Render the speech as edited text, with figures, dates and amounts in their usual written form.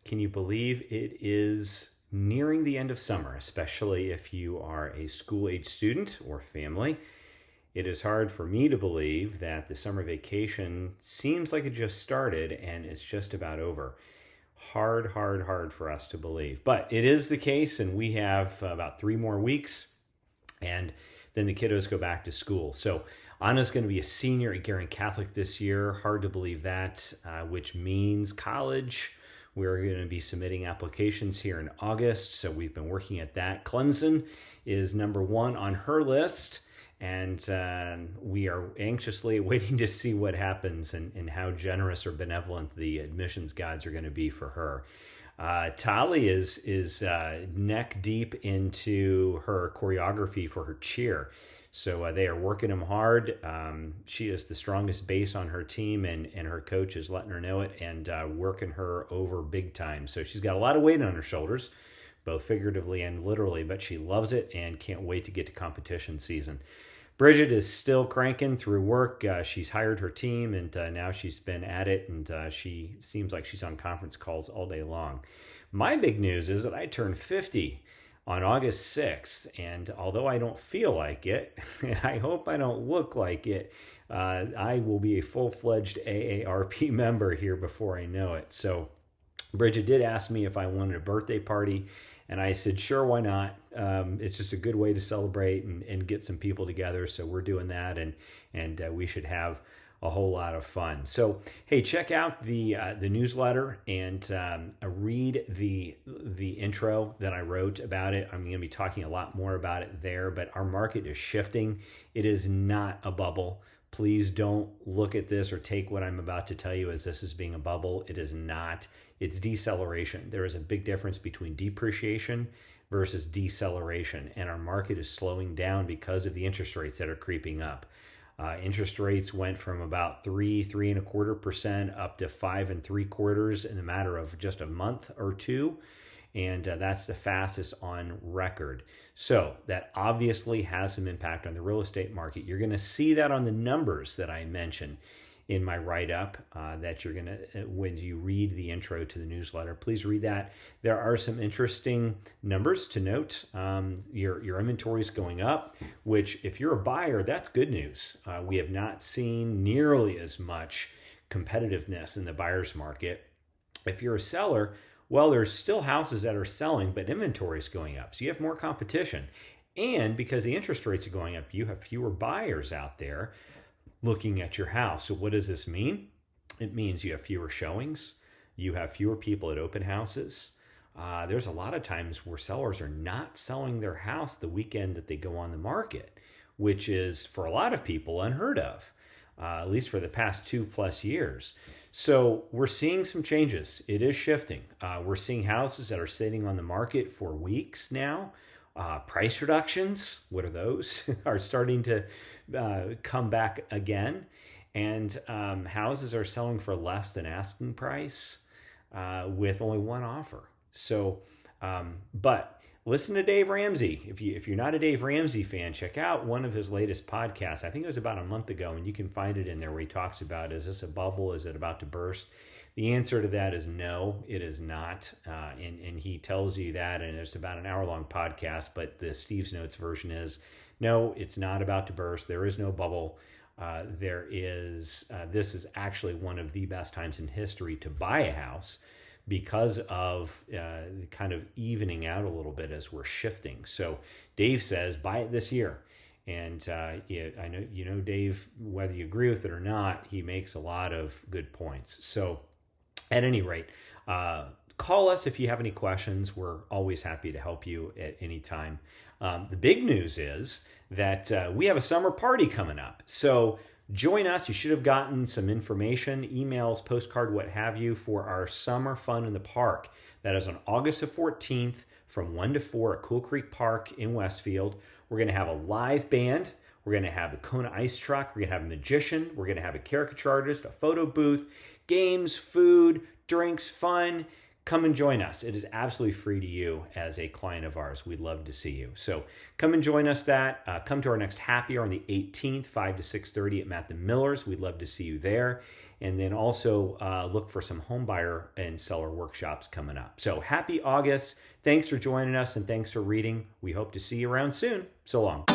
Can you believe it is nearing the end of summer, especially if you are a school-age student or family? It is hard for me to believe that the summer vacation seems like it just started and it's just about over. Hard for us to believe. But it is the case, and we have about 3 more weeks, and then the kiddos go back to school. So Anna's going to be a senior at Garen Catholic this year. Hard to believe that, which means college. We're going to be submitting applications here in August, so we've been working at that. Clemson is number one on her list, and we are anxiously waiting to see what happens and how generous or benevolent the admissions gods are going to be for her. Tali is neck deep into her choreography for her cheer. So they are working him hard. She is the strongest base on her team, and her coach is letting her know it and working her over big time. So she's got a lot of weight on her shoulders, both figuratively and literally, but she loves it and can't wait to get to competition season. Bridget is still cranking through work. She's hired her team, and now she's been at it, and she seems like she's on conference calls all day long. My big news is that I turned 50 on August 6th, and although I don't feel like it, and I hope I don't look like it, I will be a full-fledged AARP member here before I know it. So Bridget did ask me if I wanted a birthday party, and I said, sure, why not? It's just a good way to celebrate and get some people together, so we're doing that, and we should have a whole lot of fun. So, hey, check out the newsletter and read the intro that I wrote about it. I'm going to be talking a lot more about it there, but our market is shifting. It is not a bubble. Please don't look at this or take what I'm about to tell you as this as being a bubble. It is not. It's deceleration. There is a big difference between depreciation versus deceleration, and our market is slowing down because of the interest rates that are creeping up. Interest rates went from about 3.25% up to 5.75% in a matter of just a month or two. And that's the fastest on record. So that obviously has some impact on the real estate market. You're going to see that on the numbers that I mentioned in my write-up that you're going to, when you read the intro to the newsletter, please read that. There are some interesting numbers to note. Your inventory is going up, which if you're a buyer, that's good news. We have not seen nearly as much competitiveness in the buyer's market. If you're a seller, well, there's still houses that are selling, but inventory is going up. So you have more competition. And because the interest rates are going up, you have fewer buyers out there looking at your house. So what does this mean? It means you have fewer showings. You have fewer people at open houses. There's a lot of times where sellers are not selling their house the weekend that they go on the market, which is for a lot of people unheard of, at least for the past 2+ years. So we're seeing some changes. It is shifting. We're seeing houses that are sitting on the market for weeks now. Price reductions, what are those? Are starting to come back again. And houses are selling for less than asking price with only one offer. So, but listen to Dave Ramsey. If you're not a Dave Ramsey fan, check out one of his latest podcasts. I think it was about a month ago, and you can find it in there where he talks about, is this a bubble? Is it about to burst? The answer to that is no, it is not. And he tells you that, and it's about an hour-long podcast, but the Steve's Notes version is, no, it's not about to burst. There is no bubble. This is actually one of the best times in history to buy a house because of kind of evening out a little bit as we're shifting. So Dave says, buy it this year. And I know, Dave, whether you agree with it or not, he makes a lot of good points. So at any rate, call us if you have any questions. We're always happy to help you at any time. The big news is that we have a summer party coming up. So join us. You should have gotten some information, emails, postcard, what have you, for our summer fun in the park. That is on August the 14th from 1 to 4 at Cool Creek Park in Westfield. We're going to have a live band. We're going to have the Kona Ice Truck. We're going to have a magician. We're going to have a caricature artist, a photo booth, games, food, drinks, fun. come and join us. It is absolutely free to you as a client of ours. We'd love to see you. So come and join us. Come to our next happy hour on the 18th, 5 to 6:30 at Matt and Miller's. We'd love to see you there. And then also look for some home buyer and seller workshops coming up. So happy August. Thanks for joining us and thanks for reading. We hope to see you around soon. So long.